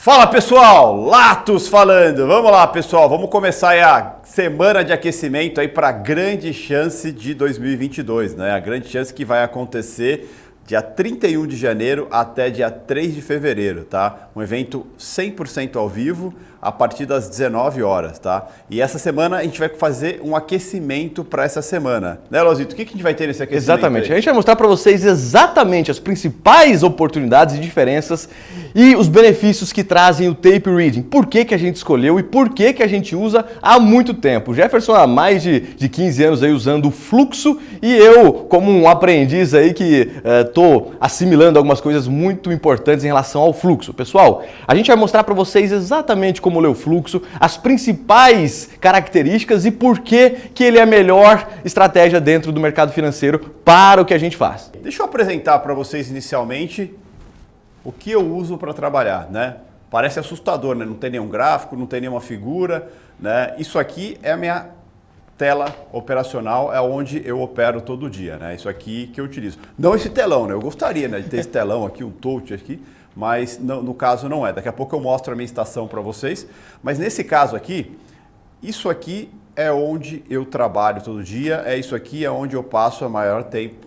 Fala pessoal, Latos falando. Vamos lá pessoal, vamos começar aí a semana de aquecimento aí para a grande chance de 2022, né? A grande chance que vai acontecer dia 31 de janeiro até dia 3 de fevereiro, tá? Um evento 100% ao vivo a partir das 19 horas, tá? E essa semana a gente vai fazer um aquecimento para essa semana. Né, Lozito? O que a gente vai ter nesse aquecimento? Exatamente. Aí? A gente vai mostrar para vocês exatamente as principais oportunidades e diferenças e os benefícios que trazem o Tape Reading. Por que a gente escolheu e por que a gente usa há muito tempo. O Jefferson há mais de 15 anos aí usando o fluxo e eu, como um aprendiz aí que estou assimilando algumas coisas muito importantes em relação ao fluxo. Pessoal, a gente vai mostrar para vocês exatamente como ler o fluxo, as principais características e por que ele é a melhor estratégia dentro do mercado financeiro para o que a gente faz. Deixa eu apresentar para vocês inicialmente o que eu uso para trabalhar, né? Parece assustador, né? Não tem nenhum gráfico, não tem nenhuma figura, né? Isso aqui é a minha tela operacional, é onde eu opero todo dia, né? Isso aqui que eu utilizo. Não esse telão, né? Eu gostaria, né, de ter esse telão aqui, um touch aqui, mas no caso não é. Daqui a pouco eu mostro a minha estação para vocês. Mas nesse caso aqui, isso aqui é onde eu trabalho todo dia, isso aqui é onde eu passo a maior tempo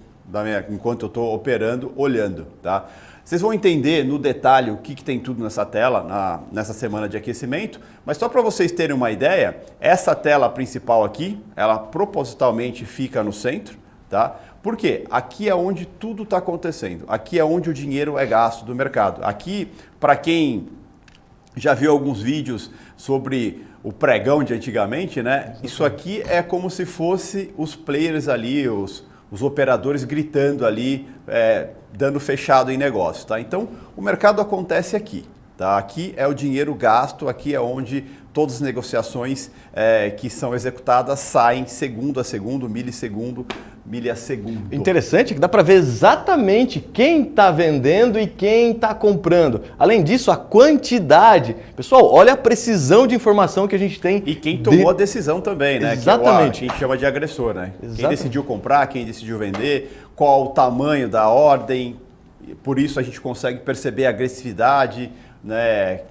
enquanto eu estou operando, olhando, tá? Vocês vão entender no detalhe o que tem tudo nessa tela, nessa semana de aquecimento, mas só para vocês terem uma ideia, essa tela principal aqui, ela propositalmente fica no centro, tá? Por quê? Aqui é onde tudo está acontecendo, aqui é onde o dinheiro é gasto do mercado. Aqui, para quem já viu alguns vídeos sobre o pregão de antigamente, né? Isso aqui é como se fosse os players ali, os operadores gritando ali, dando fechado em negócio, tá? Então, o mercado acontece aqui, tá? Aqui é o dinheiro gasto, aqui é onde todas as negociações que são executadas saem segundo a segundo, milissegundo, milha a segundo. Interessante que dá para ver exatamente quem está vendendo e quem está comprando. Além disso, a quantidade. Pessoal, olha a precisão de informação que a gente tem. E quem tomou a decisão também, né? Exatamente. Que é quem chama de agressor, né? Exatamente. Quem decidiu comprar, quem decidiu vender, qual o tamanho da ordem. Por isso a gente consegue perceber a agressividade, né?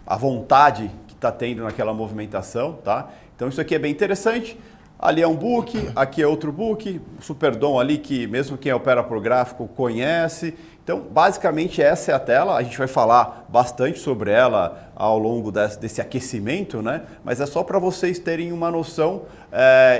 A vontade que está tendo naquela movimentação, tá? Então isso aqui é bem interessante. Ali é um book, aqui é outro book, o Superdom ali que mesmo quem opera por gráfico conhece. Então, basicamente essa é a tela, a gente vai falar bastante sobre ela ao longo desse aquecimento, né? Mas é só para vocês terem uma noção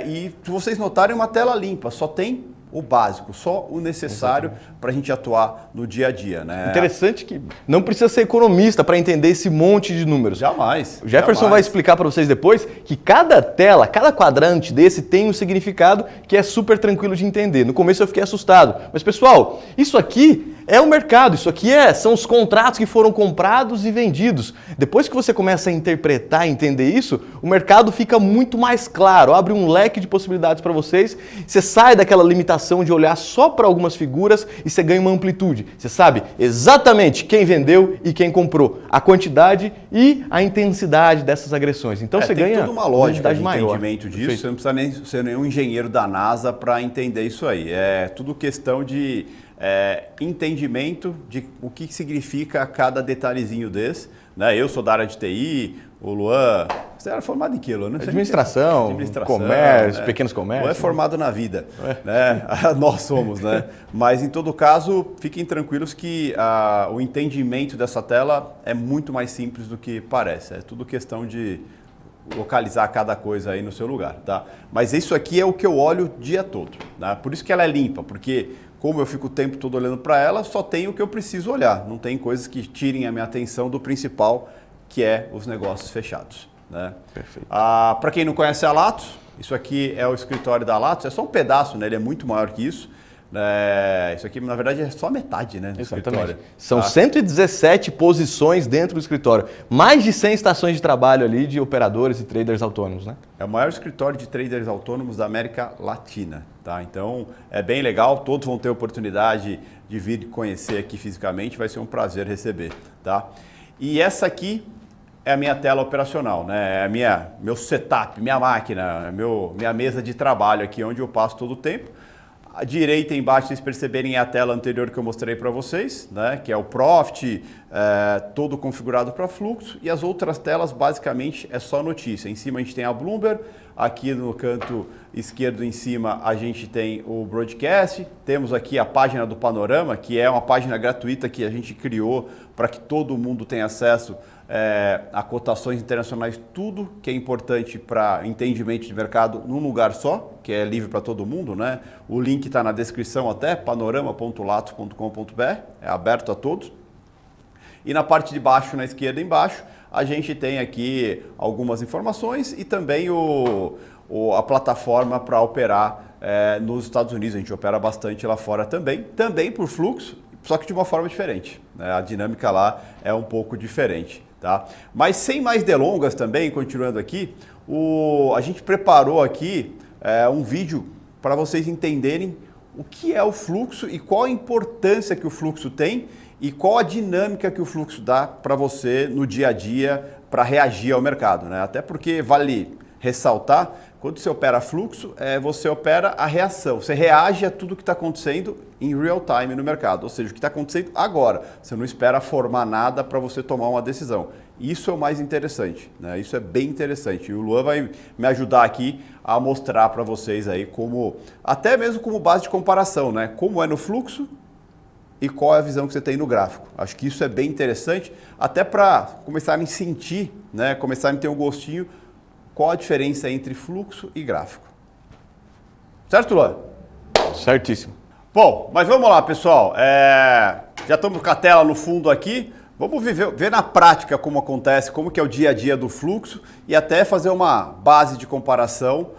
e se vocês notarem uma tela limpa, só tem o básico, só o necessário para a gente atuar no dia a dia, né? Interessante que não precisa ser economista para entender esse monte de números. Jamais. O Jefferson jamais. vai explicar para vocês depois que cada tela, cada quadrante desse tem um significado que é super tranquilo de entender. No começo eu fiquei assustado, mas pessoal, isso aqui é o mercado, isso aqui são os contratos que foram comprados e vendidos. Depois que você começa a interpretar e entender isso, o mercado fica muito mais claro, abre um leque de possibilidades para vocês, você sai daquela limitação de olhar só para algumas figuras e você ganha uma amplitude. Você sabe exatamente quem vendeu e quem comprou, a quantidade e a intensidade dessas agressões. Então você ganha toda uma lógica de maior. entendimento disso, Perfeito. Você não precisa nem ser nenhum engenheiro da NASA para entender isso aí. É tudo questão de entendimento de o que significa cada detalhezinho desse. Né? Eu sou da área de TI, o Luan... Você era formado em que, Luan? Administração, comércio, né? pequenos comércios. Luan é formado na vida. Né? Nós somos, né? Mas em todo caso, fiquem tranquilos que o entendimento dessa tela é muito mais simples do que parece. É tudo questão de localizar cada coisa aí no seu lugar, tá? Mas isso aqui é o que eu olho o dia todo, né? Por isso que ela é limpa, porque como eu fico o tempo todo olhando para ela, só tem o que eu preciso olhar. Não tem coisas que tirem a minha atenção do principal, que é os negócios fechados, né? Perfeito. Para quem não conhece a Latos, isso aqui é o escritório da Latos, é só um pedaço, né? Ele é muito maior que isso. Isso aqui, na verdade, é só metade, né, do escritório. São 117 posições dentro do escritório. Mais de 100 estações de trabalho ali de operadores e traders autônomos, né? É o maior escritório de traders autônomos da América Latina, tá? Então, é bem legal, todos vão ter oportunidade de vir conhecer aqui fisicamente, vai ser um prazer receber, tá? E essa aqui é a minha tela operacional, né? É meu setup, minha máquina, minha mesa de trabalho aqui, onde eu passo todo o tempo. À direita embaixo, vocês perceberem, é a tela anterior que eu mostrei para vocês, né? Que é o Profit, todo configurado para fluxo. E as outras telas, basicamente, é só notícia. Em cima a gente tem a Bloomberg, aqui no canto esquerdo em cima a gente tem o Broadcast. Temos aqui a página do Panorama, que é uma página gratuita que a gente criou para que todo mundo tenha acesso a cotações internacionais, tudo que é importante para entendimento de mercado num lugar só, que é livre para todo mundo, né? O link está na descrição até, panorama.lato.com.br, é aberto a todos. E na parte de baixo, na esquerda embaixo, a gente tem aqui algumas informações e também a plataforma para operar nos Estados Unidos. A gente opera bastante lá fora também por fluxo, só que de uma forma diferente, né? A dinâmica lá é um pouco diferente. Tá? Mas sem mais delongas também, continuando aqui, a gente preparou aqui um vídeo para vocês entenderem o que é o fluxo e qual a importância que o fluxo tem e qual a dinâmica que o fluxo dá para você no dia a dia para reagir ao mercado, né? Até porque vale ressaltar, quando você opera fluxo, você opera a reação, você reage a tudo que está acontecendo em real time no mercado, ou seja, o que está acontecendo agora. Você não espera formar nada para você tomar uma decisão. Isso é o mais interessante, né? Isso é bem interessante. E o Luan vai me ajudar aqui a mostrar para vocês aí como, até mesmo como base de comparação, né? Como é no fluxo e qual é a visão que você tem no gráfico. Acho que isso é bem interessante, até para começarem a sentir, né? Começarem a ter um gostinho. Qual a diferença entre fluxo e gráfico? Certo, Luan? Certíssimo. Bom, mas vamos lá, pessoal. Já estamos com a tela no fundo aqui. Vamos ver na prática como acontece, como que é o dia a dia do fluxo e até fazer uma base de comparação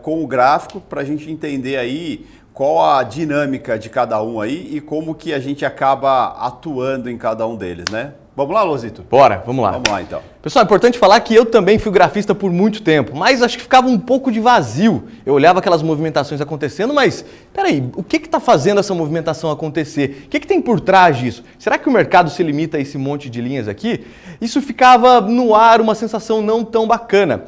com o gráfico para a gente entender aí qual a dinâmica de cada um aí e como que a gente acaba atuando em cada um deles, né? Vamos lá, Lozito? Bora, vamos lá. Vamos lá, então. Pessoal, é importante falar que eu também fui grafista por muito tempo, mas acho que ficava um pouco de vazio. Eu olhava aquelas movimentações acontecendo, mas peraí, o que está fazendo essa movimentação acontecer? O que tem por trás disso? Será que o mercado se limita a esse monte de linhas aqui? Isso ficava no ar, uma sensação não tão bacana.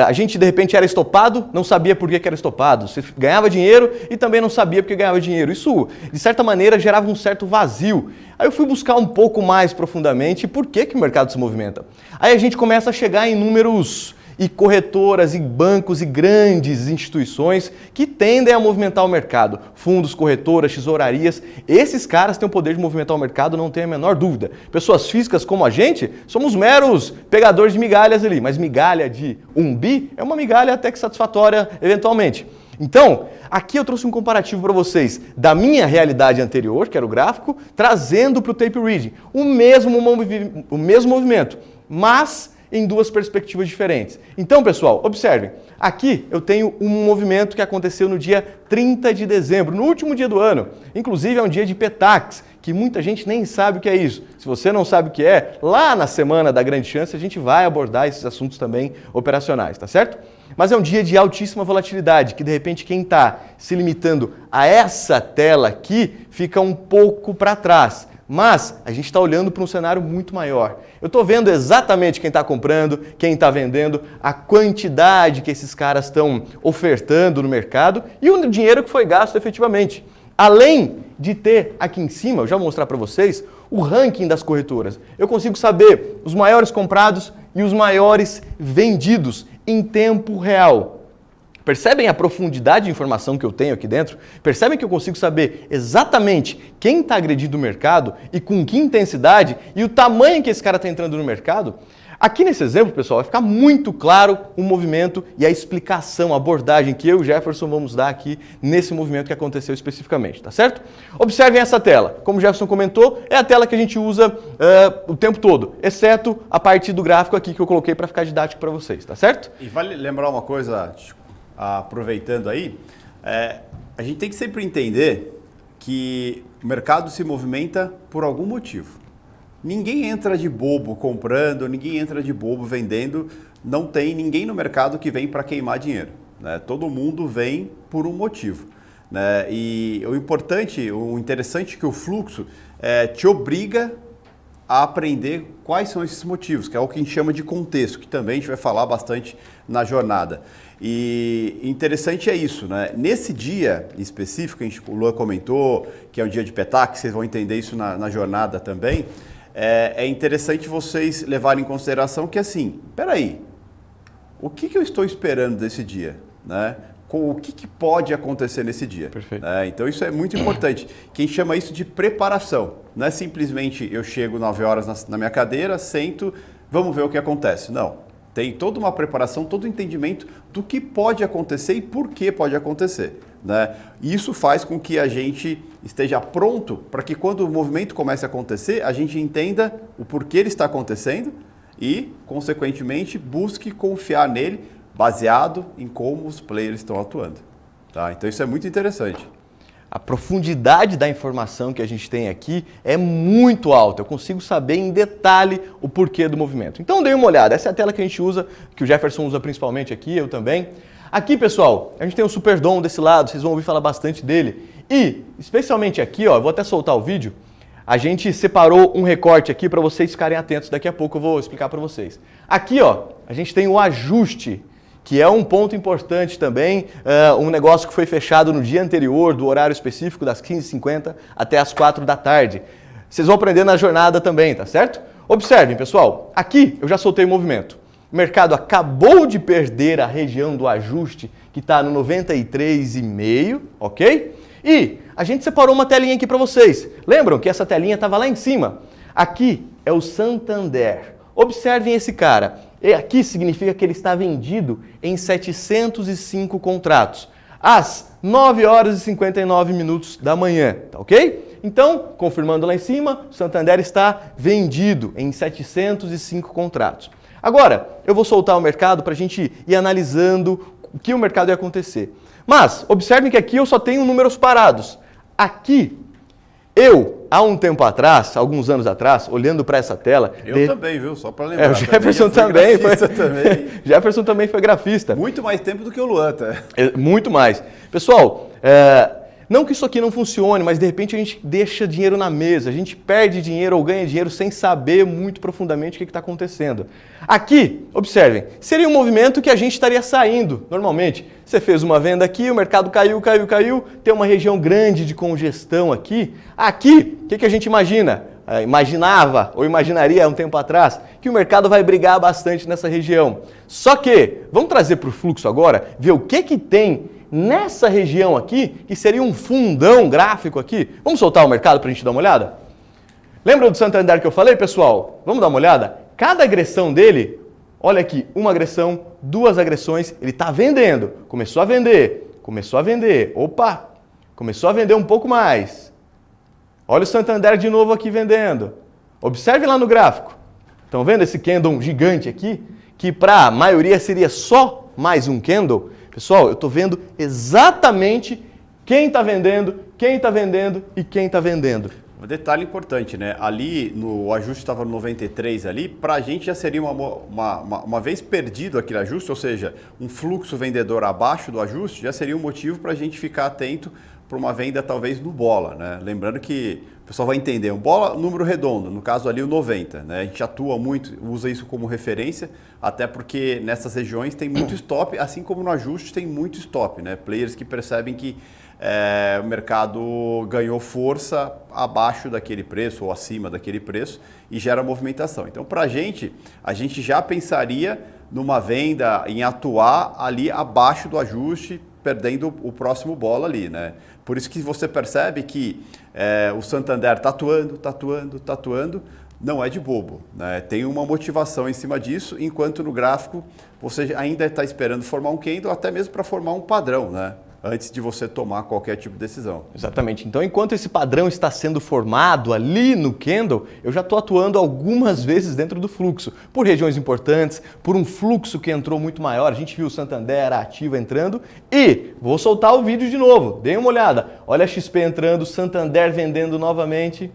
A gente, de repente, era estopado, não sabia por que era estopado. Você ganhava dinheiro e também não sabia por que ganhava dinheiro. Isso, de certa maneira, gerava um certo vazio. Aí eu fui buscar um pouco mais profundamente por que o mercado se movimenta. Aí a gente começa a chegar em números e corretoras e bancos e grandes instituições que tendem a movimentar o mercado. Fundos, corretoras, tesourarias, esses caras têm o poder de movimentar o mercado, não tem a menor dúvida. Pessoas físicas como a gente, somos meros pegadores de migalhas ali, mas migalha de 1 bi é uma migalha até que satisfatória eventualmente. Então, aqui eu trouxe um comparativo para vocês da minha realidade anterior, que era o gráfico, trazendo para o tape reading o mesmo movimento, mas em duas perspectivas diferentes. Então, pessoal, observem. Aqui eu tenho um movimento que aconteceu no dia 30 de dezembro, no último dia do ano. Inclusive é um dia de PETAX, que muita gente nem sabe o que é isso. Se você não sabe o que é, lá na semana da grande chance a gente vai abordar esses assuntos também operacionais, tá certo? Mas é um dia de altíssima volatilidade, que de repente quem está se limitando a essa tela aqui fica um pouco para trás. Mas a gente está olhando para um cenário muito maior. Eu estou vendo exatamente quem está comprando, quem está vendendo, a quantidade que esses caras estão ofertando no mercado e o dinheiro que foi gasto efetivamente. Além de ter aqui em cima, eu já vou mostrar para vocês, o ranking das corretoras. Eu consigo saber os maiores comprados e os maiores vendidos em tempo real. Percebem a profundidade de informação que eu tenho aqui dentro? Percebem que eu consigo saber exatamente quem está agredindo o mercado e com que intensidade e o tamanho que esse cara está entrando no mercado? Aqui nesse exemplo, pessoal, vai ficar muito claro o movimento e a explicação, a abordagem que eu e o Jefferson vamos dar aqui nesse movimento que aconteceu especificamente, tá certo? Observem essa tela. Como o Jefferson comentou, é a tela que a gente usa o tempo todo, exceto a parte do gráfico aqui que eu coloquei para ficar didático para vocês, tá certo? E vale lembrar uma coisa, aproveitando aí, a gente tem que sempre entender que o mercado se movimenta por algum motivo. Ninguém entra de bobo comprando, ninguém entra de bobo vendendo, não tem ninguém no mercado que vem para queimar dinheiro, né? Todo mundo vem por um motivo, né? E o interessante é que o fluxo te obriga a aprender quais são esses motivos, que é o que a gente chama de contexto, que também a gente vai falar bastante na jornada. E interessante é isso, né? Nesse dia específico, o Luan comentou que é um dia de petaque, vocês vão entender isso na jornada também, é interessante vocês levarem em consideração que assim, peraí, o que eu estou esperando desse dia, né? O que pode acontecer nesse dia. Perfeito. Então isso é muito importante. Quem chama isso de preparação. Não é simplesmente eu chego 9 horas na minha cadeira, sento, vamos ver o que acontece. Não. Tem toda uma preparação, todo um entendimento do que pode acontecer e por que pode acontecer. Né? E isso faz com que a gente esteja pronto para que quando o movimento comece a acontecer, a gente entenda o porquê ele está acontecendo e, consequentemente, busque confiar nele baseado em como os players estão atuando. Tá? Então isso é muito interessante. A profundidade da informação que a gente tem aqui é muito alta. Eu consigo saber em detalhe o porquê do movimento. Então dê uma olhada. Essa é a tela que a gente usa, que o Jefferson usa principalmente aqui, eu também. Aqui, pessoal, a gente tem o Superdom desse lado, vocês vão ouvir falar bastante dele. E, especialmente aqui, ó, eu vou até soltar o vídeo, a gente separou um recorte aqui para vocês ficarem atentos. Daqui a pouco eu vou explicar para vocês. Aqui, ó, a gente tem o ajuste, que é um ponto importante também, um negócio que foi fechado no dia anterior, do horário específico, das 15h50 até as 4 da tarde. Vocês vão aprender na jornada também, tá certo? Observem, pessoal, aqui eu já soltei o movimento. O mercado acabou de perder a região do ajuste, que está no 93,5, ok? E a gente separou uma telinha aqui para vocês. Lembram que essa telinha estava lá em cima? Aqui é o Santander. Observem esse cara. E aqui significa que ele está vendido em 705 contratos, às 9 horas e 59 minutos da manhã, tá ok? Então, confirmando lá em cima, o Santander está vendido em 705 contratos. Agora, eu vou soltar o mercado para a gente ir analisando o que o mercado ia acontecer. Mas, observem que aqui eu só tenho números parados. Aqui, há um tempo atrás, alguns anos atrás, olhando para essa tela... Eu também, viu? Só para lembrar. O Jefferson também foi. Também. Jefferson também foi grafista. Muito mais tempo do que o Luan, tá? Muito mais. Pessoal, não que isso aqui não funcione, mas de repente a gente deixa dinheiro na mesa, a gente perde dinheiro ou ganha dinheiro sem saber muito profundamente o que está acontecendo. Aqui, observem, seria um movimento que a gente estaria saindo normalmente. Você fez uma venda aqui, o mercado caiu, tem uma região grande de congestão aqui. Aqui, o que a gente imagina? Imaginava ou imaginaria há um tempo atrás que o mercado vai brigar bastante nessa região. Só que, vamos trazer para o fluxo agora, ver o que tem nessa região aqui, que seria um fundão gráfico aqui. Vamos soltar o mercado para a gente dar uma olhada? Lembra do Santander que eu falei, pessoal? Vamos dar uma olhada? Cada agressão dele, olha aqui, uma agressão, duas agressões, ele está vendendo. Começou a vender. Opa, começou a vender um pouco mais. Olha o Santander de novo aqui vendendo. Observe lá no gráfico. Estão vendo esse candle gigante aqui? Que para a maioria seria só mais um candle. Pessoal, eu estou vendo exatamente quem está vendendo e quem está vendendo. Um detalhe importante, né? Ali, o ajuste estava no 93 ali, para a gente já seria uma vez perdido aquele ajuste, ou seja, um fluxo vendedor abaixo do ajuste, já seria um motivo para a gente ficar atento para uma venda talvez no bola, né? Lembrando que o pessoal vai entender, um bola número redondo, no caso ali o 90, né? A gente atua muito, usa isso como referência, até porque nessas regiões tem muito stop, assim como no ajuste tem muito stop, né? Players que percebem que o mercado ganhou força abaixo daquele preço ou acima daquele preço e gera movimentação. Então, para a gente já pensaria numa venda, em atuar ali abaixo do ajuste, perdendo o próximo bola ali, né? Por isso que você percebe que o Santander está atuando, não é de bobo, né? Tem uma motivação em cima disso, enquanto no gráfico você ainda está esperando formar um candle, até mesmo para formar um padrão, né? Antes de você tomar qualquer tipo de decisão. Exatamente. Então, enquanto esse padrão está sendo formado ali no candle, eu já estou atuando algumas vezes dentro do fluxo, por regiões importantes, por um fluxo que entrou muito maior. A gente viu o Santander, a Ativa entrando e vou soltar o vídeo de novo. Deem uma olhada. Olha a XP entrando, Santander vendendo novamente.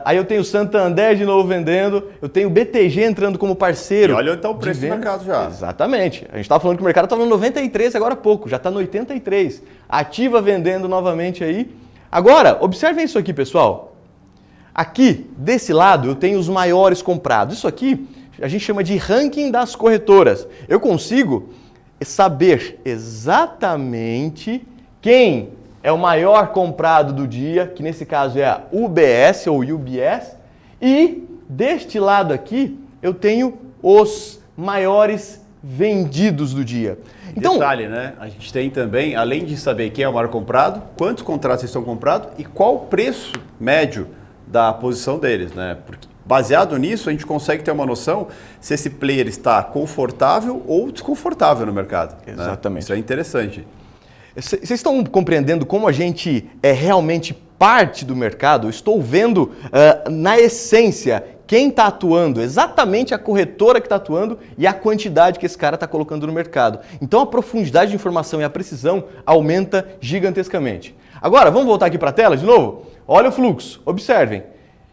Aí eu tenho o Santander de novo vendendo, eu tenho o BTG entrando como parceiro. E olha então o preço do mercado já. Exatamente. A gente estava falando que o mercado estava no 93 agora há pouco, já está no 83. Ativa vendendo novamente aí. Agora, observem isso aqui, pessoal. Aqui, desse lado, eu tenho os maiores comprados. Isso aqui a gente chama de ranking das corretoras. Eu consigo saber exatamente quem é o maior comprado do dia, que nesse caso é a UBS ou UBS, e deste lado aqui eu tenho os maiores vendidos do dia. Então, detalhe, né? A gente tem também, além de saber quem é o maior comprado, quantos contratos estão comprados e qual o preço médio da posição deles, né? Porque baseado nisso, a gente consegue ter uma noção se esse player está confortável ou desconfortável no mercado. Exatamente. Né? Isso é interessante. Vocês estão compreendendo como a gente é realmente parte do mercado? Eu estou vendo, na essência, quem está atuando, exatamente a corretora que está atuando e a quantidade que esse cara está colocando no mercado. Então a profundidade de informação e a precisão aumenta gigantescamente. Agora, vamos voltar aqui para a tela de novo? Olha o fluxo, observem.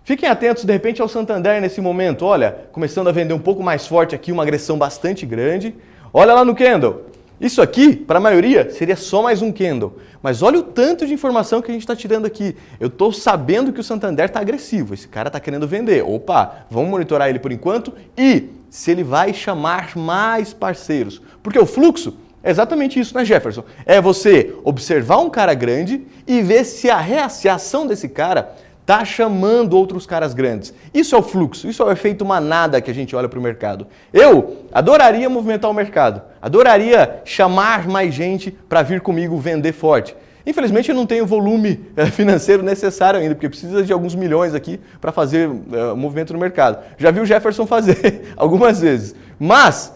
Fiquem atentos, de repente, ao Santander nesse momento. Olha, começando a vender um pouco mais forte aqui, uma agressão bastante grande. Olha lá no candle. Isso aqui, para a maioria, seria só mais um candle. Mas olha o tanto de informação que a gente está tirando aqui. Eu estou sabendo que o Santander está agressivo. Esse cara está querendo vender. Opa, vamos monitorar ele por enquanto e se ele vai chamar mais parceiros. Porque o fluxo é exatamente isso, né, Jefferson? É você observar um cara grande e ver se a reação desse cara está chamando outros caras grandes. Isso é o fluxo, isso é o efeito manada que a gente olha para o mercado. Eu adoraria movimentar o mercado, adoraria chamar mais gente para vir comigo vender forte. Infelizmente eu não tenho o volume financeiro necessário ainda, porque precisa de alguns milhões aqui para fazer movimento no mercado. Já vi o Jefferson fazer algumas vezes. Mas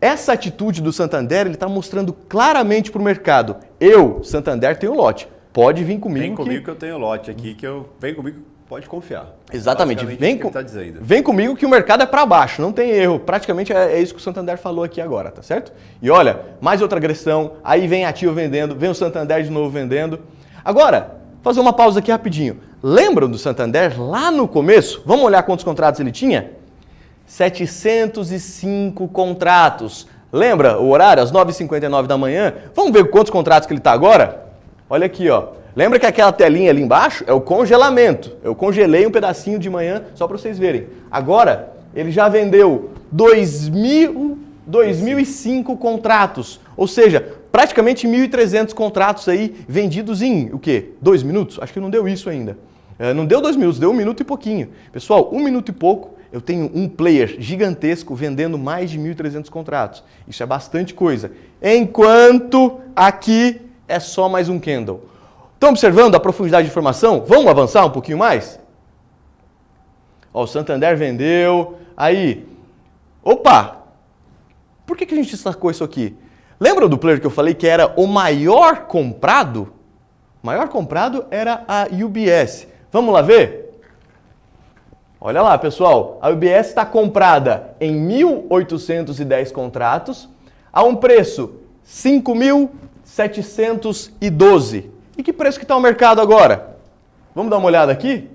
essa atitude do Santander, ele está mostrando claramente para o mercado. Eu, Santander, tenho lote. Pode vir comigo. Vem comigo que eu tenho lote aqui, vem comigo, pode confiar. Exatamente. Dizendo. Vem comigo que o mercado é para baixo, não tem erro. Praticamente é isso que o Santander falou aqui agora, tá certo? E olha, mais outra agressão, aí vem a Ativa vendendo, vem o Santander de novo vendendo. Agora, fazer uma pausa aqui rapidinho. Lembram do Santander lá no começo? Vamos olhar quantos contratos ele tinha? 705 contratos. Lembra o horário, às 9h59 da manhã? Vamos ver quantos contratos que ele está agora? Olha aqui, ó. Lembra que aquela telinha ali embaixo é o congelamento. Eu congelei um pedacinho de manhã só para vocês verem. Agora, ele já vendeu 2.005 contratos. Ou seja, praticamente 1.300 contratos aí vendidos em, o quê? 2 minutos? Acho que não deu isso ainda. Não deu 2 minutos, deu 1 minuto e pouquinho. Pessoal, 1 minuto e pouco, eu tenho um player gigantesco vendendo mais de 1.300 contratos. Isso é bastante coisa. Enquanto aqui é só mais um candle. Estão observando a profundidade de informação? Vamos avançar um pouquinho mais? Ó, o Santander vendeu. Aí, opa! Por que a gente destacou isso aqui? Lembra do player que eu falei que era o maior comprado? O maior comprado era a UBS. Vamos lá ver? Olha lá, pessoal. A UBS está comprada em 1.810 contratos a um preço 5.712. E que preço que está o mercado agora? Vamos dar uma olhada aqui?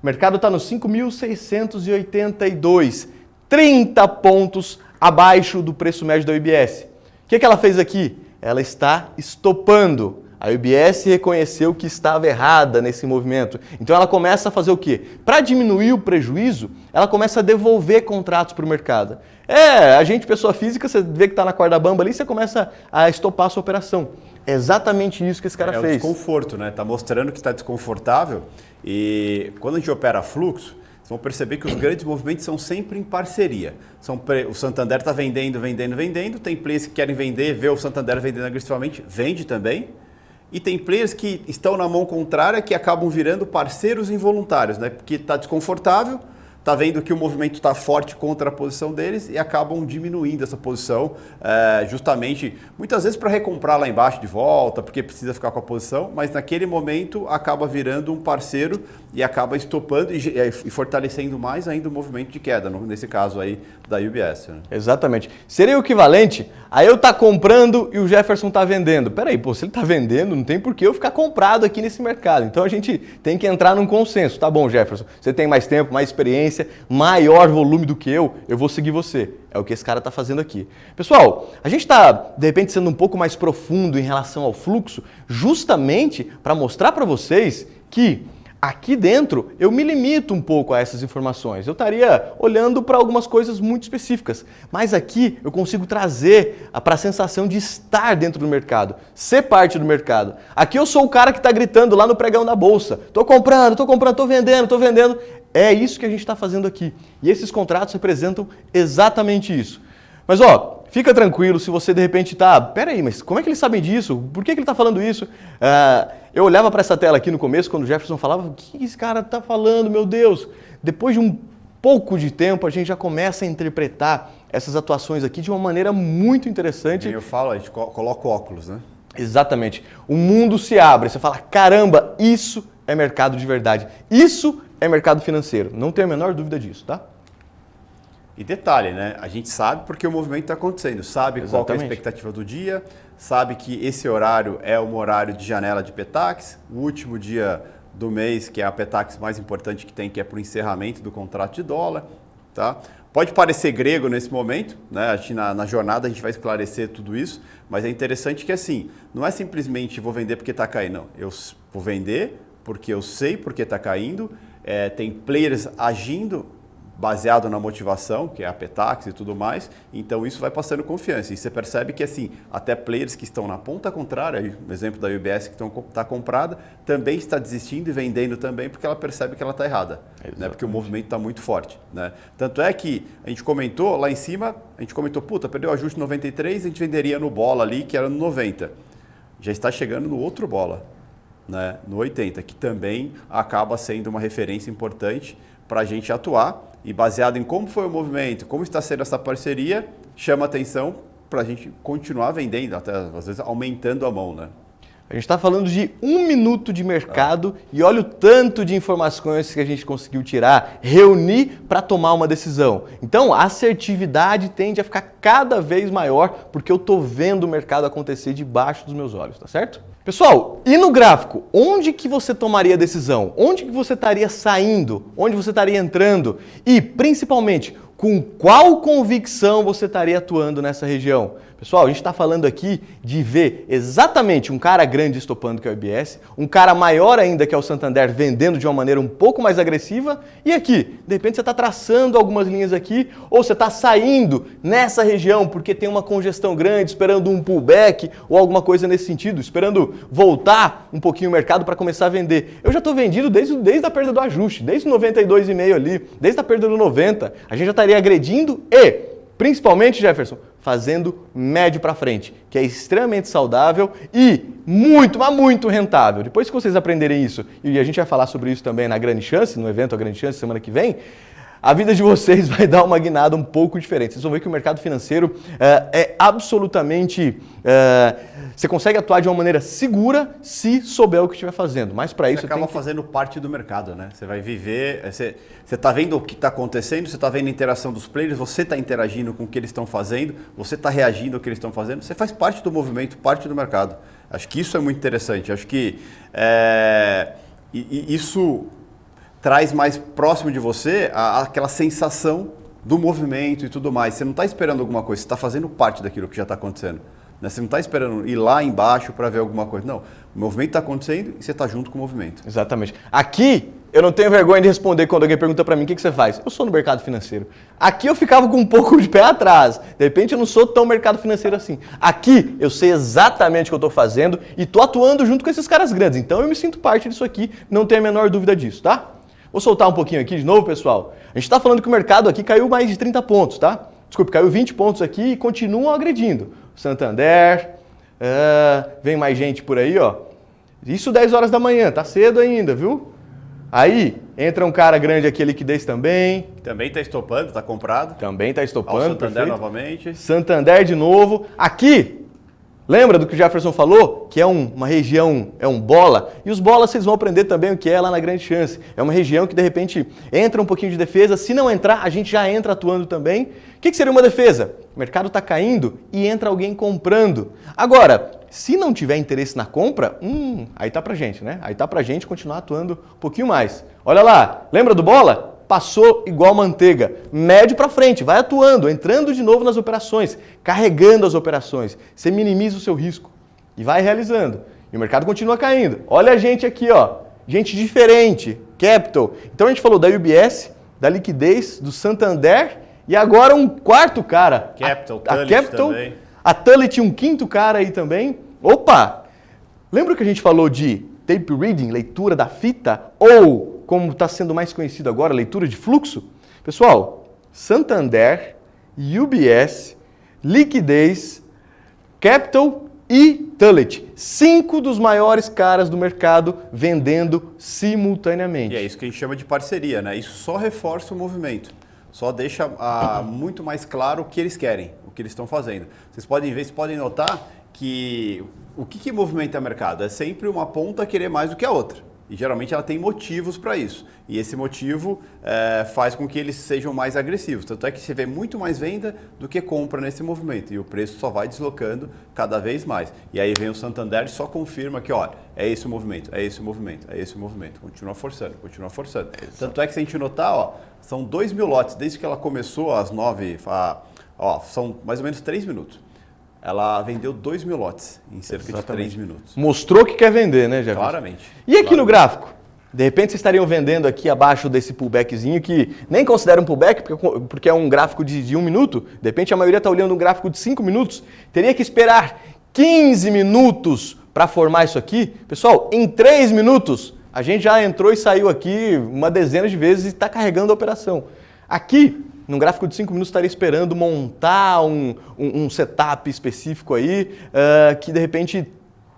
O mercado está nos 5.682, 30 pontos abaixo do preço médio da UBS. O que ela fez aqui? Ela está estopando. A UBS reconheceu que estava errada nesse movimento. Então ela começa a fazer o quê? Para diminuir o prejuízo, ela começa a devolver contratos para o mercado. A gente, pessoa física, você vê que está na corda bamba ali, você começa a estopar a sua operação. É exatamente isso que esse cara fez. É o desconforto, né? Está mostrando que está desconfortável e quando a gente opera fluxo, vocês vão perceber que os grandes movimentos são sempre em parceria. O Santander está vendendo, tem players que querem vender, vê o Santander vendendo agressivamente, vende também. E tem players que estão na mão contrária que acabam virando parceiros involuntários, né? Porque está desconfortável, está vendo que o movimento está forte contra a posição deles e acabam diminuindo essa posição, justamente, muitas vezes para recomprar lá embaixo de volta, porque precisa ficar com a posição, mas naquele momento acaba virando um parceiro e acaba estopando e fortalecendo mais ainda o movimento de queda, nesse caso aí da UBS. Né? Exatamente. Seria o equivalente a eu estar comprando e o Jefferson está vendendo. Peraí, se ele está vendendo, não tem por que eu ficar comprado aqui nesse mercado. Então a gente tem que entrar num consenso. Tá bom, Jefferson, você tem mais tempo, mais experiência, maior volume do que eu vou seguir você. É o que esse cara está fazendo aqui. Pessoal, a gente está, de repente, sendo um pouco mais profundo em relação ao fluxo, justamente para mostrar para vocês que Aqui dentro, eu me limito um pouco a essas informações. Eu estaria olhando para algumas coisas muito específicas. Mas aqui eu consigo trazer para a sensação de estar dentro do mercado, ser parte do mercado. Aqui eu sou o cara que está gritando lá no pregão da bolsa. Estou comprando, estou vendendo, estou vendendo. É isso que a gente está fazendo aqui. E esses contratos representam exatamente isso. Mas ó, fica tranquilo se você de repente está... Peraí, mas como é que eles sabem disso? Por que ele está falando isso? Eu olhava para essa tela aqui no começo, quando o Jefferson falava, o que esse cara está falando, meu Deus? Depois de um pouco de tempo, a gente já começa a interpretar essas atuações aqui de uma maneira muito interessante. Eu falo, a gente coloca o óculos, né? Exatamente. O mundo se abre, você fala, caramba, isso é mercado de verdade. Isso é mercado financeiro. Não tenho a menor dúvida disso, tá? E detalhe, né? A gente sabe porque o movimento está acontecendo, sabe qual é a expectativa do dia, sabe que esse horário é um horário de janela de Petax, o último dia do mês, que é a Petax mais importante que tem, que é para o encerramento do contrato de dólar, tá? Pode parecer grego nesse momento, né? A gente, na jornada a gente vai esclarecer tudo isso, mas é interessante que assim, não é simplesmente vou vender porque está caindo, não. Eu vou vender porque eu sei porque está caindo, tem players agindo baseado na motivação, que é a Petax e tudo mais, então isso vai passando confiança. E você percebe que assim, até players que estão na ponta contrária, no exemplo da UBS que está comprada, também está desistindo e vendendo também porque ela percebe que ela está errada, né? Porque o movimento está muito forte, né? Tanto é que a gente comentou lá em cima, a gente comentou, puta, perdeu o ajuste 93, a gente venderia no bola ali, que era no 90. Já está chegando no outro bola, né? No 80, que também acaba sendo uma referência importante para a gente atuar. E baseado em como foi o movimento, como está sendo essa parceria, chama atenção para a gente continuar vendendo, até às vezes aumentando a mão, né? A gente está falando de 1 minuto de mercado e olha o tanto de informações que a gente conseguiu tirar, reunir para tomar uma decisão. Então, a assertividade tende a ficar cada vez maior porque eu estou vendo o mercado acontecer debaixo dos meus olhos, tá certo? Pessoal, e no gráfico, onde que você tomaria a decisão? Onde que você estaria saindo? Onde você estaria entrando? E, principalmente, com qual convicção você estaria atuando nessa região? Pessoal, a gente está falando aqui de ver exatamente um cara grande estopando que é o UBS, um cara maior ainda que é o Santander vendendo de uma maneira um pouco mais agressiva e aqui, de repente você está traçando algumas linhas aqui ou você está saindo nessa região porque tem uma congestão grande, esperando um pullback ou alguma coisa nesse sentido, esperando voltar um pouquinho o mercado para começar a vender. Eu já estou vendido desde a perda do ajuste, desde o 92,5 ali, desde a perda do 90, a gente já estaria agredindo e, principalmente, Jefferson, fazendo médio para frente, que é extremamente saudável e muito, mas muito rentável. Depois que vocês aprenderem isso, e a gente vai falar sobre isso também na Grande Chance, no evento A Grande Chance, semana que vem, a vida de vocês vai dar uma guinada um pouco diferente. Vocês vão ver que o mercado financeiro é absolutamente... você consegue atuar de uma maneira segura se souber o que estiver fazendo. Mas para isso você acaba fazendo parte do mercado, né? Você vai viver... Você está vendo o que está acontecendo, você está vendo a interação dos players, você está interagindo com o que eles estão fazendo, você está reagindo ao que eles estão fazendo, você faz parte do movimento, parte do mercado. Acho que isso é muito interessante. Acho que isso traz mais próximo de você aquela sensação do movimento e tudo mais. Você não está esperando alguma coisa, você está fazendo parte daquilo que já está acontecendo. Né? Você não está esperando ir lá embaixo para ver alguma coisa. Não, o movimento está acontecendo e você está junto com o movimento. Exatamente. Aqui, eu não tenho vergonha de responder quando alguém pergunta para mim o que você faz. Eu sou no mercado financeiro. Aqui eu ficava com um pouco de pé atrás. De repente eu não sou tão mercado financeiro assim. Aqui eu sei exatamente o que eu estou fazendo e estou atuando junto com esses caras grandes. Então eu me sinto parte disso aqui, não tenho a menor dúvida disso, tá? Vou soltar um pouquinho aqui de novo, pessoal. A gente está falando que o mercado aqui caiu mais de 30 pontos, tá? Desculpe, caiu 20 pontos aqui e continuam agredindo. Santander, vem mais gente por aí, ó. Isso 10 horas da manhã, tá cedo ainda, viu? Aí, entra um cara grande aqui, a liquidez também. Também está estopando, está comprado. Também está estopando, Santander perfeito. Novamente. Santander de novo. Aqui, lembra do que o Jefferson falou? Que é uma região, é um bola. E os bolas vocês vão aprender também o que é lá na Grande Chance. É uma região que de repente entra um pouquinho de defesa. Se não entrar, a gente já entra atuando também. O que seria uma defesa? O mercado está caindo e entra alguém comprando. Agora, se não tiver interesse na compra, aí tá pra gente, né? Aí tá pra gente continuar atuando um pouquinho mais. Olha lá, lembra do bola? Passou igual manteiga, médio para frente, vai atuando, entrando de novo nas operações, carregando as operações, você minimiza o seu risco e vai realizando. E o mercado continua caindo. Olha a gente aqui, ó, gente diferente, Capital. Então a gente falou da UBS, da liquidez, do Santander e agora um quarto cara. Capital, a Tullit Capital, também. a Tullit, um quinto cara aí também. Opa! Lembra que a gente falou de tape reading, leitura da fita, ou, como está sendo mais conhecido agora, leitura de fluxo? Pessoal, Santander, UBS, liquidez, Capital e Tullit. 5 dos maiores caras do mercado vendendo simultaneamente. E é isso que a gente chama de parceria, né? Isso só reforça o movimento. Só deixa muito mais claro o que eles querem, o que eles estão fazendo. Vocês podem notar que o que movimenta o mercado? É sempre uma ponta querer mais do que a outra. E geralmente ela tem motivos para isso. E esse motivo faz com que eles sejam mais agressivos. Tanto é que você vê muito mais venda do que compra nesse movimento. E o preço só vai deslocando cada vez mais. E aí vem o Santander e só confirma que, olha, é esse o movimento, é esse o movimento, é esse o movimento. Continua forçando, continua forçando. Exato. Tanto é que se a gente notar, ó, são 2 mil lotes. Desde que ela começou às 9, são mais ou menos 3 minutos. Ela vendeu 2 mil lotes em cerca de 3 minutos. Mostrou que quer vender, né, Jefferson? Claramente. E aqui no gráfico? De repente vocês estariam vendendo aqui abaixo desse pullbackzinho que nem considera um pullback porque é um gráfico de 1 minuto. De repente a maioria está olhando um gráfico de 5 minutos. Teria que esperar 15 minutos para formar isso aqui. Pessoal, em 3 minutos a gente já entrou e saiu aqui uma dezena de vezes e está carregando a operação. Aqui, num gráfico de 5 minutos, estaria esperando montar um setup específico aí, que de repente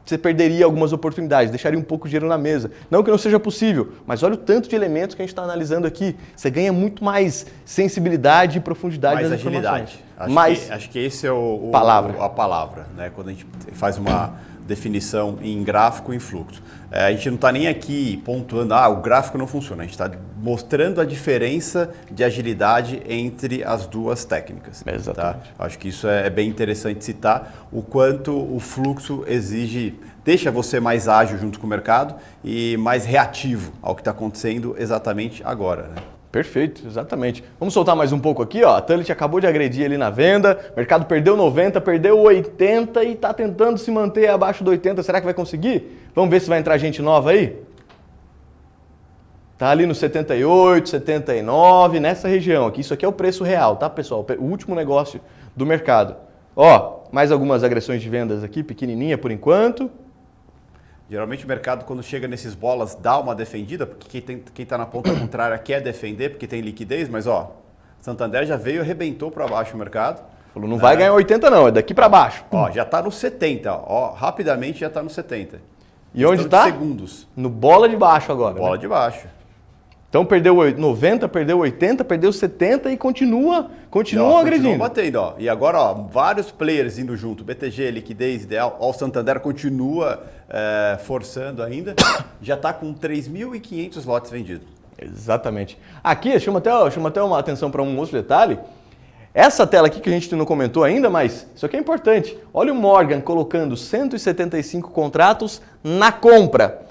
você perderia algumas oportunidades, deixaria um pouco de dinheiro na mesa. Não que não seja possível, mas olha o tanto de elementos que a gente está analisando aqui. Você ganha muito mais sensibilidade e profundidade mais das agilidade. informações. Acho que esse é a palavra, né? Quando a gente faz uma definição em gráfico e em fluxo. A gente não está nem aqui pontuando, o gráfico não funciona. A gente está mostrando a diferença de agilidade entre as duas técnicas. Exatamente. Tá? Acho que isso é bem interessante citar, o quanto o fluxo deixa você mais ágil junto com o mercado e mais reativo ao que está acontecendo exatamente agora, né? Perfeito, exatamente. Vamos soltar mais um pouco aqui, ó. A Tullit acabou de agredir ali na venda, o mercado perdeu 90, perdeu 80 e está tentando se manter abaixo do 80. Será que vai conseguir? Vamos ver se vai entrar gente nova aí? Tá ali no 78, 79, nessa região aqui. Isso aqui é o preço real, tá, pessoal? O último negócio do mercado. Ó, mais algumas agressões de vendas aqui, pequenininha por enquanto. Geralmente o mercado, quando chega nesses bolas, dá uma defendida, porque quem está na ponta contrária quer defender, porque tem liquidez, mas Santander já veio e arrebentou para baixo o mercado. Falou, não vai ganhar 80 não, é daqui para baixo. Já está no 70, rapidamente já está no 70. E onde está? Segundos. No bola de baixo agora. Bola de baixo. Então perdeu 90, perdeu 80, perdeu 70 e continua agredindo. Continua batendo, E agora, vários players indo junto. BTG, liquidez, ideal. O Santander continua forçando ainda. Já está com 3.500 lotes vendidos. Exatamente. Aqui, chama até uma atenção para um outro detalhe. Essa tela aqui que a gente não comentou ainda, mas isso aqui é importante. Olha o Morgan colocando 175 contratos na compra.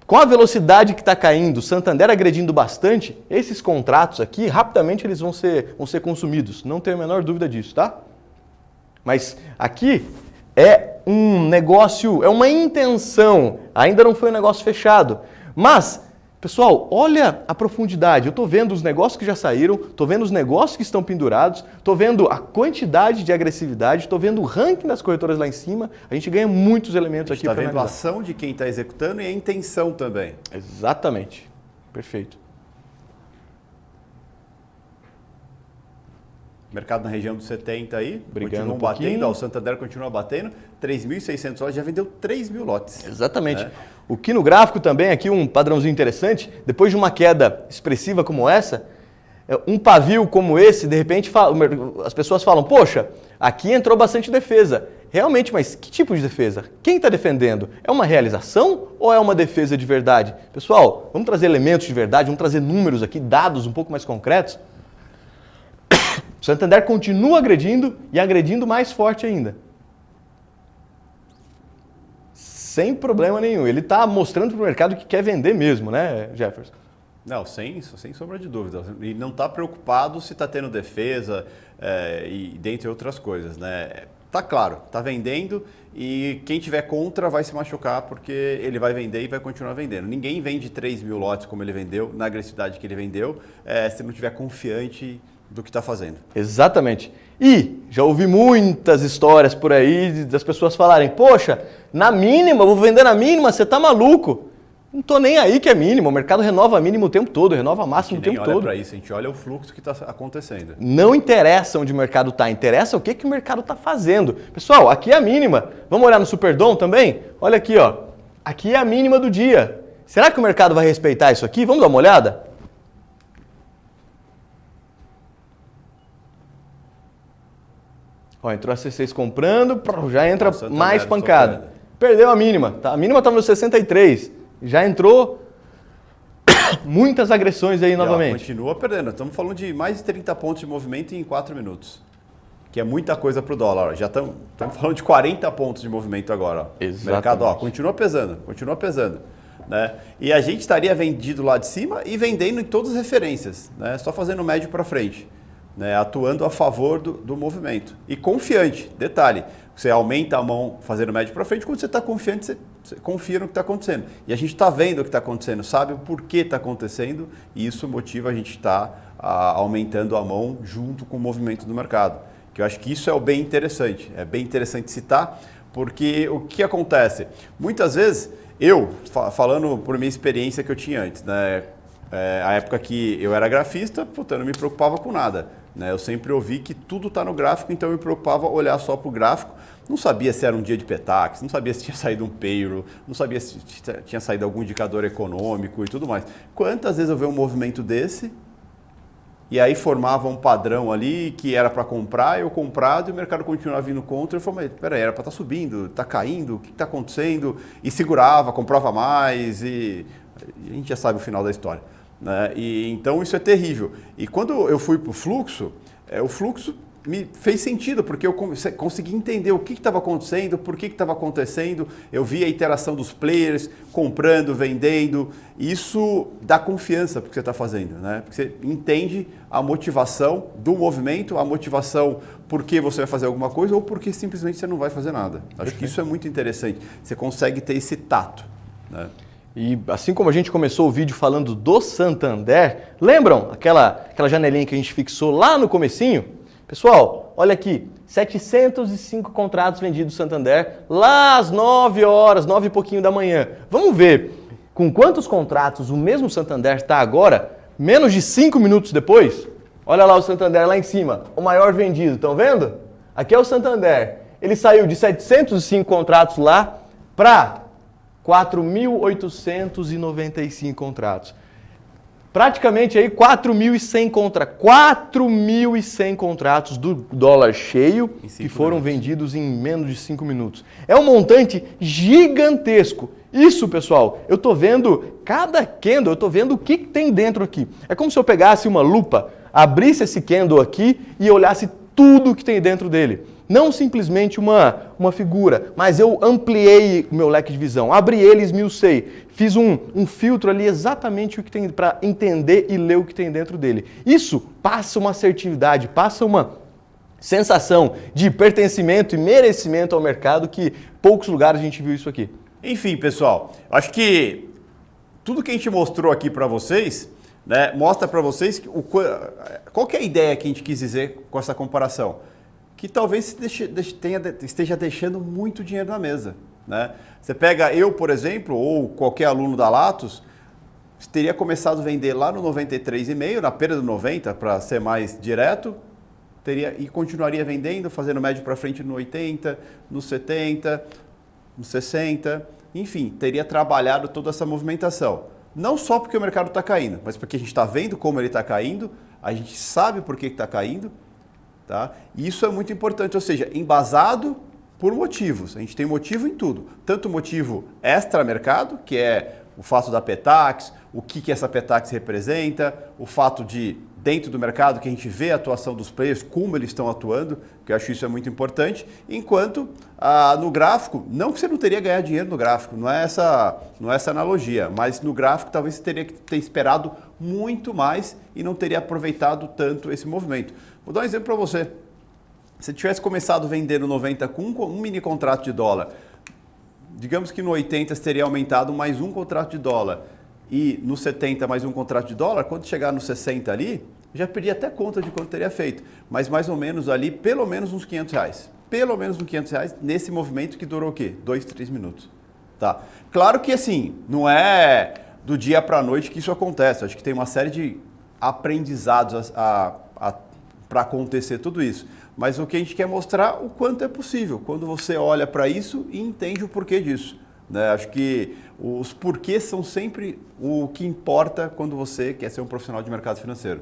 Com a velocidade que está caindo, o Santander agredindo bastante, esses contratos aqui, rapidamente eles vão ser consumidos. Não tenho a menor dúvida disso, tá? Mas aqui é um negócio, é uma intenção. Ainda não foi um negócio fechado. Mas, pessoal, olha a profundidade. Eu estou vendo os negócios que já saíram, estou vendo os negócios que estão pendurados, estou vendo a quantidade de agressividade, estou vendo o ranking das corretoras lá em cima. A gente ganha muitos elementos aqui para analisar. Está vendo a ação de quem está executando e a intenção também. Exatamente. Perfeito. Mercado na região dos 70 aí, brigando continuam batendo, o Santander continua batendo, 3.600 lotes, já vendeu 3 mil lotes. Exatamente. O que no gráfico também, aqui um padrãozinho interessante, depois de uma queda expressiva como essa, um pavio como esse, de repente as pessoas falam, poxa, aqui entrou bastante defesa. Realmente, mas que tipo de defesa? Quem está defendendo? É uma realização ou é uma defesa de verdade? Pessoal, vamos trazer elementos de verdade, vamos trazer números aqui, dados um pouco mais concretos. O Santander continua agredindo e agredindo mais forte ainda. Sem problema nenhum. Ele está mostrando para o mercado que quer vender mesmo, né, Jefferson? Não, sem sombra de dúvida. E não está preocupado se está tendo defesa e dentre outras coisas, né? tá claro, tá vendendo e quem tiver contra vai se machucar porque ele vai vender e vai continuar vendendo. Ninguém vende 3 mil lotes como ele vendeu, na agressividade que ele vendeu, se não tiver confiante do que está fazendo. Exatamente. E já ouvi muitas histórias por aí das pessoas falarem, poxa, na mínima, eu vou vender na mínima, você tá maluco. Não tô nem aí que é mínimo, o mercado renova mínimo o tempo todo, renova máximo o tempo todo. A gente nem olha para isso, a gente olha o fluxo que está acontecendo. Não interessa onde o mercado está, interessa o que o mercado está fazendo. Pessoal, aqui é a mínima. Vamos olhar no Superdom também? Olha aqui, ó. Aqui é a mínima do dia. Será que o mercado vai respeitar isso aqui? Vamos dar uma olhada? Ó, entrou a C6 comprando, já entra mais pancada. Perdeu a mínima, tá? A mínima estava no 63. Já entrou muitas agressões aí novamente. Ó, continua perdendo. Estamos falando de mais de 30 pontos de movimento em 4 minutos. Que é muita coisa para o dólar. Já estamos falando de 40 pontos de movimento agora. Ó. Exatamente. O mercado continua pesando. Né? E a gente estaria vendido lá de cima e vendendo em todas as referências. Né? Só fazendo médio para frente. Né? Atuando a favor do movimento. E confiante. Detalhe. Você aumenta a mão fazendo médio para frente, quando você está confiante, você confia no que está acontecendo. E a gente está vendo o que está acontecendo, sabe o porquê está acontecendo, e isso motiva a gente estar aumentando a mão junto com o movimento do mercado. Que eu acho que isso é bem interessante citar, porque o que acontece? Muitas vezes, falando por minha experiência que eu tinha antes, né? A época que eu era grafista, eu não me preocupava com nada. Né? Eu sempre ouvi que tudo está no gráfico, então eu me preocupava olhar só para o gráfico. Não sabia se era um dia de Petax, não sabia se tinha saído um payroll, não sabia se tinha saído algum indicador econômico e tudo mais. Quantas vezes eu vi um movimento desse e aí formava um padrão ali que era para comprar, eu comprado e o mercado continuava vindo contra. Eu falei, mas peraí, era para estar subindo, está caindo, o que está acontecendo? E segurava, comprava mais e a gente já sabe o final da história. Né? E, então isso é terrível. E quando eu fui para o fluxo me fez sentido, porque eu consegui entender o que estava acontecendo, por que estava acontecendo, eu vi a interação dos players, comprando, vendendo, isso dá confiança para o que você está fazendo, né? Porque você entende a motivação do movimento, a motivação por que você vai fazer alguma coisa ou porque simplesmente você não vai fazer nada. Acho que isso é muito interessante, você consegue ter esse tato, né? E assim como a gente começou o vídeo falando do Santander, lembram aquela janelinha que a gente fixou lá no comecinho? Pessoal, olha aqui, 705 contratos vendidos do Santander, lá às 9 horas, 9 e pouquinho da manhã. Vamos ver com quantos contratos o mesmo Santander está agora, menos de 5 minutos depois? Olha lá o Santander lá em cima, o maior vendido, estão vendo? Aqui é o Santander. Ele saiu de 705 contratos lá para 4.895 contratos. Praticamente aí 4.100 contratos do dólar cheio que foram vendidos em menos de 5 minutos. É um montante gigantesco. Isso, pessoal, eu estou vendo cada candle, eu estou vendo o que tem dentro aqui. É como se eu pegasse uma lupa, abrisse esse candle aqui e olhasse tudo que tem dentro dele. Não simplesmente uma figura, mas eu ampliei o meu leque de visão, abri ele, esmiucei, fiz um filtro ali exatamente o que tem para entender e ler o que tem dentro dele. Isso passa uma assertividade, passa uma sensação de pertencimento e merecimento ao mercado que poucos lugares a gente viu isso aqui. Enfim, pessoal, acho que tudo que a gente mostrou aqui para vocês, né, mostra para vocês qual que é a ideia que a gente quis dizer com essa comparação. Que talvez esteja deixando muito dinheiro na mesa. Né? Você pega eu, por exemplo, ou qualquer aluno da Latos, teria começado a vender lá no 93,5, na perda do 90, para ser mais direto, e continuaria vendendo, fazendo médio para frente no 80, no 70, no 60, enfim, teria trabalhado toda essa movimentação. Não só porque o mercado está caindo, mas porque a gente está vendo como ele está caindo, a gente sabe por que está caindo. Tá? E isso é muito importante, ou seja, embasado por motivos. A gente tem motivo em tudo. Tanto motivo extra-mercado, que é o fato da Petax, o que essa Petax representa, o fato de, dentro do mercado, que a gente vê a atuação dos players, como eles estão atuando, que eu acho isso é muito importante, enquanto no gráfico, não que você não teria ganhado dinheiro no gráfico, não é essa analogia, mas no gráfico talvez você teria que ter esperado muito mais e não teria aproveitado tanto esse movimento. Vou dar um exemplo para você. Se tivesse começado vendendo 90 com um mini contrato de dólar, digamos que no 80 teria aumentado mais um contrato de dólar e no 70 mais um contrato de dólar, quando chegar no 60 ali, já perdi até conta de quanto teria feito. Mas mais ou menos ali, pelo menos uns R$500. Pelo menos uns R$500 nesse movimento que durou o quê? 2, 3 minutos. Tá? Claro que assim, não é do dia para a noite que isso acontece. Acho que tem uma série de aprendizados para acontecer tudo isso. Mas o que a gente quer mostrar o quanto é possível, quando você olha para isso e entende o porquê disso. Né? Acho que os porquês são sempre o que importa quando você quer ser um profissional de mercado financeiro.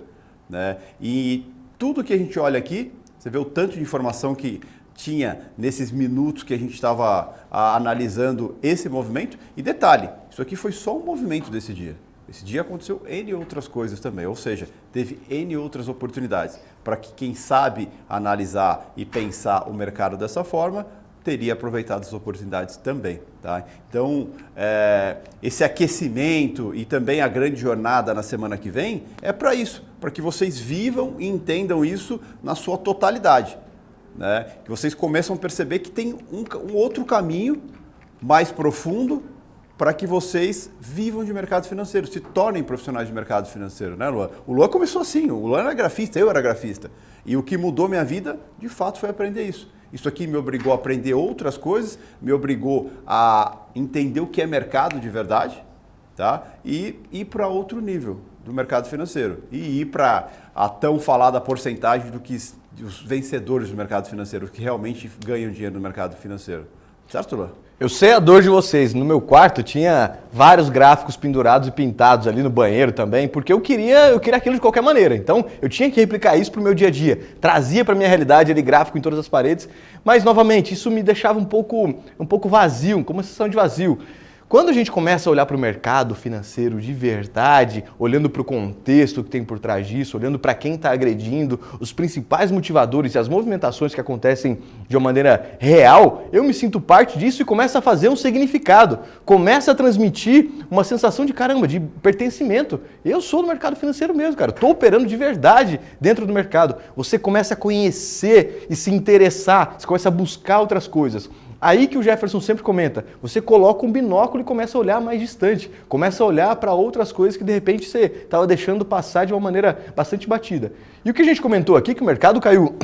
Né? E tudo que a gente olha aqui, você vê o tanto de informação que tinha nesses minutos que a gente estava analisando esse movimento. E detalhe, isso aqui foi só um movimento desse dia. Esse dia aconteceu N outras coisas também, ou seja, teve N outras oportunidades para que quem sabe analisar e pensar o mercado dessa forma, teria aproveitado as oportunidades também. Tá? Então, esse aquecimento e também a grande jornada na semana que vem é para isso, para que vocês vivam e entendam isso na sua totalidade. Né? Que vocês começam a perceber que tem um outro caminho mais profundo para que vocês vivam de mercado financeiro, se tornem profissionais de mercado financeiro, né, Luan? O Luan começou assim, o Luan era grafista, eu era grafista. E o que mudou minha vida, de fato, foi aprender isso. Isso aqui me obrigou a aprender outras coisas, me obrigou a entender o que é mercado de verdade, tá? E ir para outro nível do mercado financeiro. E ir para a tão falada porcentagem dos vencedores do mercado financeiro, que realmente ganham dinheiro no mercado financeiro. Certo, Luan? Eu sei a dor de vocês. No meu quarto tinha vários gráficos pendurados e pintados ali no banheiro também, porque eu queria aquilo de qualquer maneira. Então, eu tinha que replicar isso para o meu dia a dia. Trazia para a minha realidade ali gráfico em todas as paredes, mas, novamente, isso me deixava um pouco vazio, como uma sensação de vazio. Quando a gente começa a olhar para o mercado financeiro de verdade, olhando para o contexto que tem por trás disso, olhando para quem está agredindo, os principais motivadores e as movimentações que acontecem de uma maneira real, eu me sinto parte disso e começo a fazer um significado, começa a transmitir uma sensação de caramba, de pertencimento. Eu sou do mercado financeiro mesmo, cara, estou operando de verdade dentro do mercado. Você começa a conhecer e se interessar, você começa a buscar outras coisas. Aí que o Jefferson sempre comenta, você coloca um binóculo e começa a olhar mais distante, começa a olhar para outras coisas que de repente você estava deixando passar de uma maneira bastante batida. E o que a gente comentou aqui, que o mercado caiu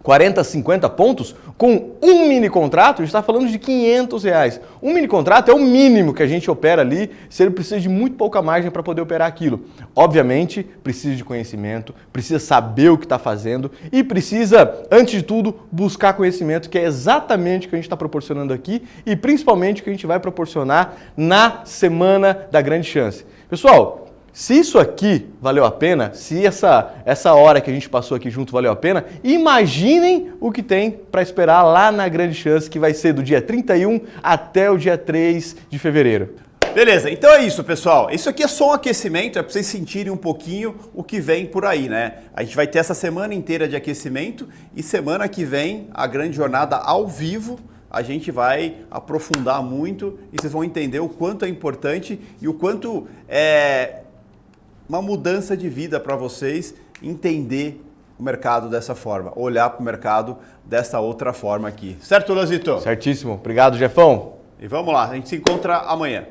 40, 50 pontos, com um mini contrato, a gente está falando de R$500. Um mini contrato é o mínimo que a gente opera ali, se ele precisa de muito pouca margem para poder operar aquilo. Obviamente, precisa de conhecimento, precisa saber o que está fazendo e precisa, antes de tudo, buscar conhecimento, que é exatamente o que a gente está proporcionando aqui e principalmente o que a gente vai proporcionar na Semana da Grande Chance. Pessoal, se isso aqui valeu a pena, se essa hora que a gente passou aqui junto valeu a pena, imaginem o que tem para esperar lá na Grande Chance, que vai ser do dia 31 até o dia 3 de fevereiro. Beleza, então é isso, pessoal. Isso aqui é só um aquecimento, é para vocês sentirem um pouquinho o que vem por aí, né? A gente vai ter essa semana inteira de aquecimento e semana que vem a grande jornada ao vivo. A gente vai aprofundar muito e vocês vão entender o quanto é importante e o quanto é uma mudança de vida para vocês entender o mercado dessa forma, olhar para o mercado dessa outra forma aqui. Certo, Luanzito? Certíssimo. Obrigado, Jefão. E vamos lá, a gente se encontra amanhã.